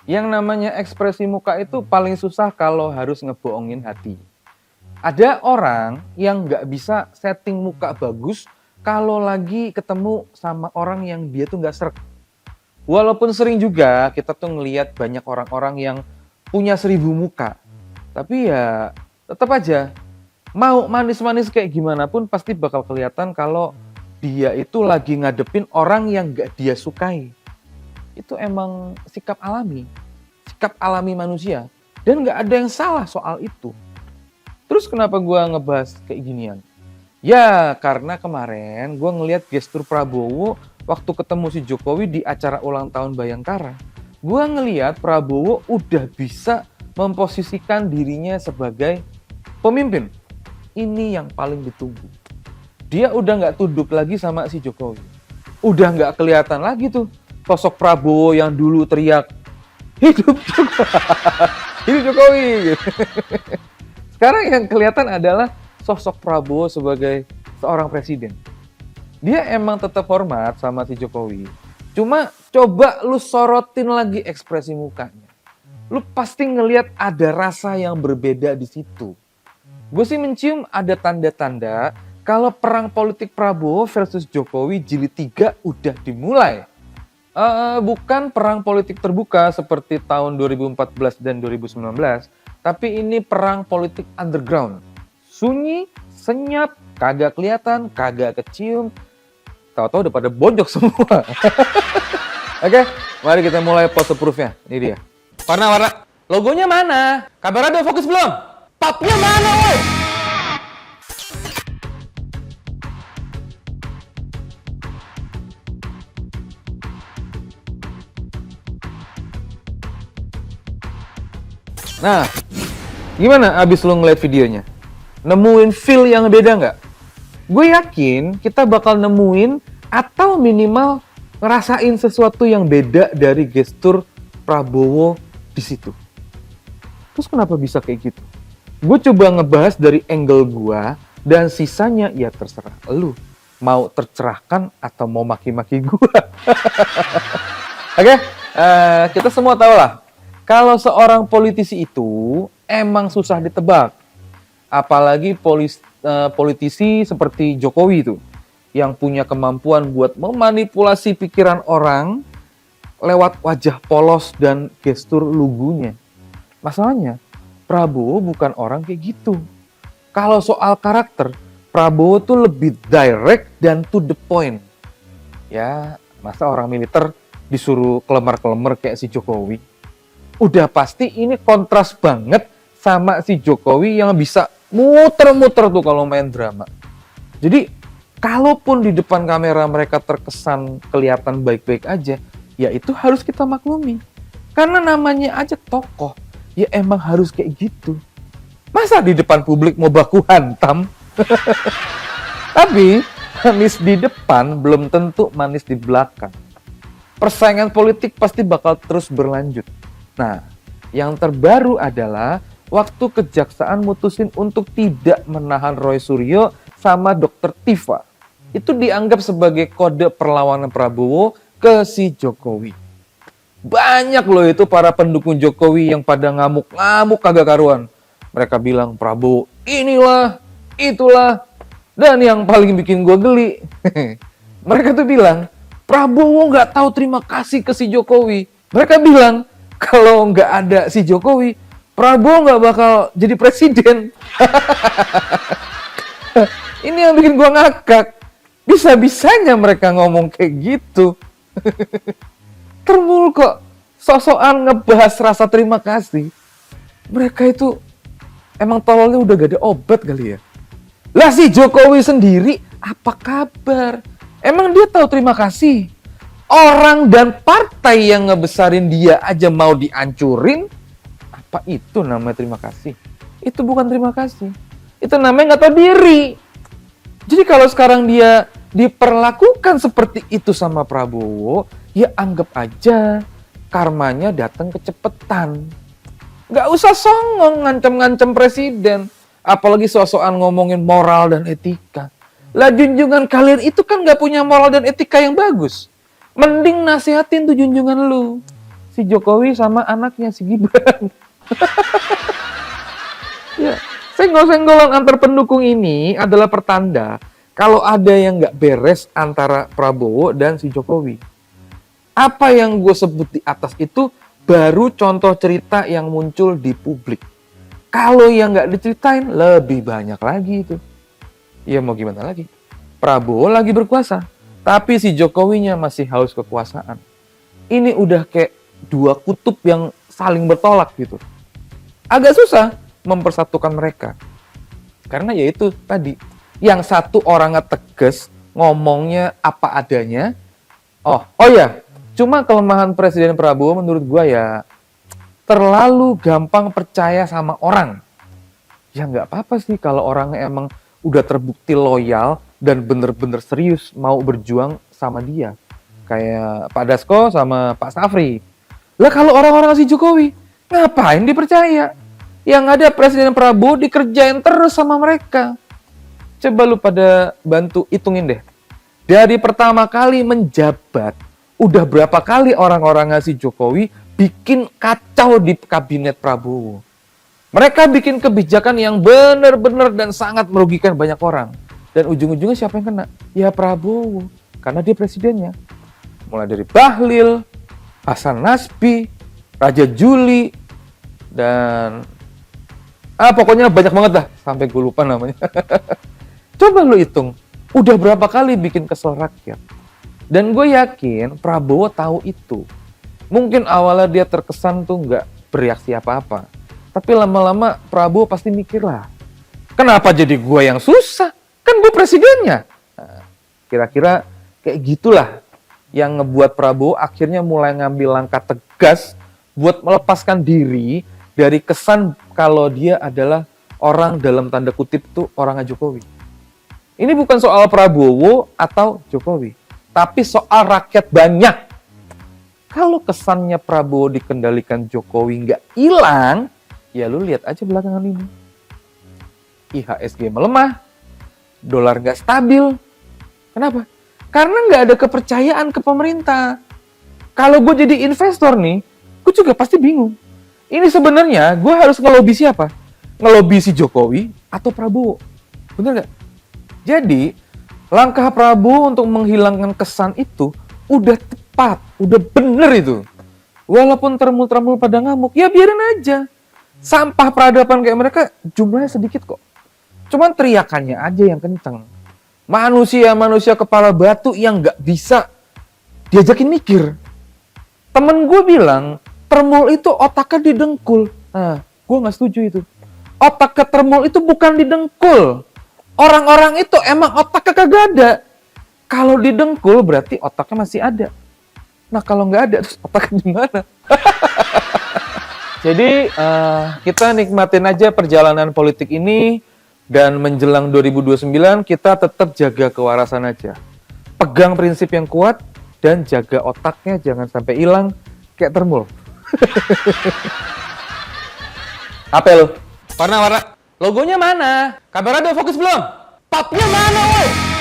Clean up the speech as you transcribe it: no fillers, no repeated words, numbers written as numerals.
Yang namanya ekspresi muka itu paling susah kalau harus ngebohongin hati. Ada orang yang nggak bisa setting muka bagus kalau lagi ketemu sama orang yang dia tuh nggak sreg. Walaupun sering juga kita tuh ngelihat banyak orang-orang yang punya 1.000 muka. Tapi ya tetap aja, mau manis-manis kayak gimana pun pasti bakal kelihatan kalau dia itu lagi ngadepin orang yang nggak dia sukai. Itu emang sikap alami manusia. Dan nggak ada yang salah soal itu. Terus kenapa gue ngebahas kayak ginian? Ya karena kemarin gue ngeliat gestur Prabowo waktu ketemu si Jokowi di acara ulang tahun Bayangkara. Gue ngeliat Prabowo udah bisa memposisikan dirinya sebagai pemimpin. Ini yang paling ditunggu. Dia udah nggak tunduk lagi sama si Jokowi. Udah nggak kelihatan lagi tuh sosok Prabowo yang dulu teriak hidup Jokowi, hidup Jokowi. Gitu. Sekarang yang kelihatan adalah sosok Prabowo sebagai seorang presiden. Dia emang tetap hormat sama si Jokowi. Cuma coba lu sorotin lagi ekspresi mukanya. Lu pasti ngelihat ada rasa yang berbeda di situ. Gue sih mencium ada tanda-tanda kalau perang politik Prabowo versus Jokowi jilid 3 udah dimulai. Bukan perang politik terbuka seperti tahun 2014 dan 2019, tapi ini perang politik underground. Sunyi, senyap, kagak kelihatan, kagak kecium. Tahu-tahu udah pada bonjok semua. Oke, mari kita mulai pose proof-nya. Ini dia. Warna. Logonya mana? Kamera udah fokus belum? Papnya mana, woi? Nah, gimana abis lu ngeliat videonya? Nemuin feel yang beda nggak? Gue yakin kita bakal nemuin atau minimal ngerasain sesuatu yang beda dari gestur Prabowo di situ. Terus kenapa bisa kayak gitu? Gue coba ngebahas dari angle gue dan sisanya ya terserah lu. Mau tercerahkan atau mau maki-maki gue. Oke, kita semua tahu lah. Kalau seorang politisi itu emang susah ditebak. Apalagi politisi seperti Jokowi itu. Yang punya kemampuan buat memanipulasi pikiran orang lewat wajah polos dan gestur lugunya. Masalahnya, Prabowo bukan orang kayak gitu. Kalau soal karakter, Prabowo tuh lebih direct dan to the point. Ya, masa orang militer disuruh kelemar-kelemar kayak si Jokowi. Udah pasti ini kontras banget sama si Jokowi yang bisa muter-muter tuh kalau main drama. Jadi, kalaupun di depan kamera mereka terkesan kelihatan baik-baik aja, ya itu harus kita maklumi. Karena namanya aja tokoh, ya emang harus kayak gitu. Masa di depan publik mau baku hantam? Tapi, manis di depan belum tentu manis di belakang. Persaingan politik pasti bakal terus berlanjut. Nah, yang terbaru adalah waktu kejaksaan mutusin untuk tidak menahan Roy Suryo sama Dr. Tifa. Itu dianggap sebagai kode perlawanan Prabowo ke si Jokowi. Banyak loh itu para pendukung Jokowi yang pada ngamuk-ngamuk kagak karuan. Mereka bilang Prabowo inilah, itulah. Dan yang paling bikin gue geli, mereka tuh bilang Prabowo nggak tahu terima kasih ke si Jokowi. Mereka bilang kalau nggak ada si Jokowi, Prabowo nggak bakal jadi presiden. Ini yang bikin gue ngakak. Bisa-bisanya mereka ngomong kayak gitu. Termul kok sosokan ngebahas rasa terima kasih. Mereka itu emang tololnya udah gak ada obat kali ya. Lah si Jokowi sendiri apa kabar? Emang dia tahu terima kasih? Orang dan partai yang ngebesarin dia aja mau dihancurin, apa itu namanya terima kasih? Itu bukan terima kasih. Itu namanya nggak tahu diri. Jadi kalau sekarang dia diperlakukan seperti itu sama Prabowo, ya anggap aja karmanya datang kecepetan. Nggak usah songong ngancem-ngancem presiden. Apalagi sosokan ngomongin moral dan etika. Lah junjungan kalian itu kan nggak punya moral dan etika yang bagus. Mending nasihatin tuh junjungan lu. si Jokowi sama anaknya si Gibran. Ya, senggol-senggolan antar pendukung ini adalah pertanda kalau ada yang nggak beres antara Prabowo dan si Jokowi. Apa yang gue sebut di atas itu baru contoh cerita yang muncul di publik. Kalau yang nggak diceritain lebih banyak lagi itu. Ya mau gimana lagi? Prabowo lagi berkuasa, tapi si Jokowinya masih haus kekuasaan. Ini udah kayak dua kutub yang saling bertolak gitu. Agak susah mempersatukan mereka. Karena ya itu tadi, yang satu orangnya tegas, ngomongnya apa adanya. Oh ya, cuma kelemahan Presiden Prabowo menurut gua ya terlalu gampang percaya sama orang. Ya nggak apa-apa sih kalau orangnya emang udah terbukti loyal dan bener-bener serius mau berjuang sama dia. Kayak Pak Dasko sama Pak Safri. Lah kalau orang-orang si Jokowi, ngapain dipercaya? Yang ada Presiden Prabowo dikerjain terus sama mereka. Coba lu pada bantu hitungin deh. Dari pertama kali menjabat, udah berapa kali orang-orang si Jokowi bikin kacau di kabinet Prabowo. Mereka bikin kebijakan yang benar-benar dan sangat merugikan banyak orang. Dan ujung-ujungnya siapa yang kena? Ya Prabowo, karena dia presidennya. Mulai dari Bahlil, Hasan Nasbi, Raja Juli, dan pokoknya banyak banget dah, sampai gue lupa namanya. Coba lu hitung, udah berapa kali bikin kesel rakyat. Dan gue yakin Prabowo tahu itu. Mungkin awalnya dia terkesan tuh nggak bereaksi apa-apa. Tapi lama-lama Prabowo pasti mikir lah, kenapa jadi gue yang susah? Kan gue presidennya. Nah, kira-kira kayak gitulah yang ngebuat Prabowo akhirnya mulai ngambil langkah tegas buat melepaskan diri dari kesan kalau dia adalah orang dalam tanda kutip tuh orangnya Jokowi. Ini bukan soal Prabowo atau Jokowi, tapi soal rakyat banyak. Kalau kesannya Prabowo dikendalikan Jokowi nggak hilang, ya lu lihat aja belakangan ini. IHSG melemah, dolar nggak stabil. Kenapa? Karena nggak ada kepercayaan ke pemerintah. Kalau gue jadi investor nih, gue juga pasti bingung. Ini sebenarnya gue harus ngelobi siapa? Ngelobi si Jokowi atau Prabowo? Bener nggak? Jadi, langkah Prabowo untuk menghilangkan kesan itu udah tepat, udah bener itu. Walaupun termul-termul pada ngamuk, ya biarin aja. Sampah peradaban kayak mereka jumlahnya sedikit kok. Cuman teriakannya aja yang kenceng. Manusia-manusia kepala batu yang nggak bisa diajakin mikir. Temen gue bilang, termul itu otaknya didengkul. Nah, gue nggak setuju itu. Otaknya termul itu bukan didengkul. Orang-orang itu emang otaknya kagak ada. Kalau didengkul berarti otaknya masih ada. Nah kalau nggak ada, terus otaknya gimana? Jadi kita nikmatin aja perjalanan politik ini. Dan menjelang 2029 kita tetap jaga kewarasan aja. Pegang prinsip yang kuat dan jaga otaknya jangan sampai hilang kayak termul. Apa lu? Warna. Logonya mana? Kamera udah fokus belum? Papnya mana, woi?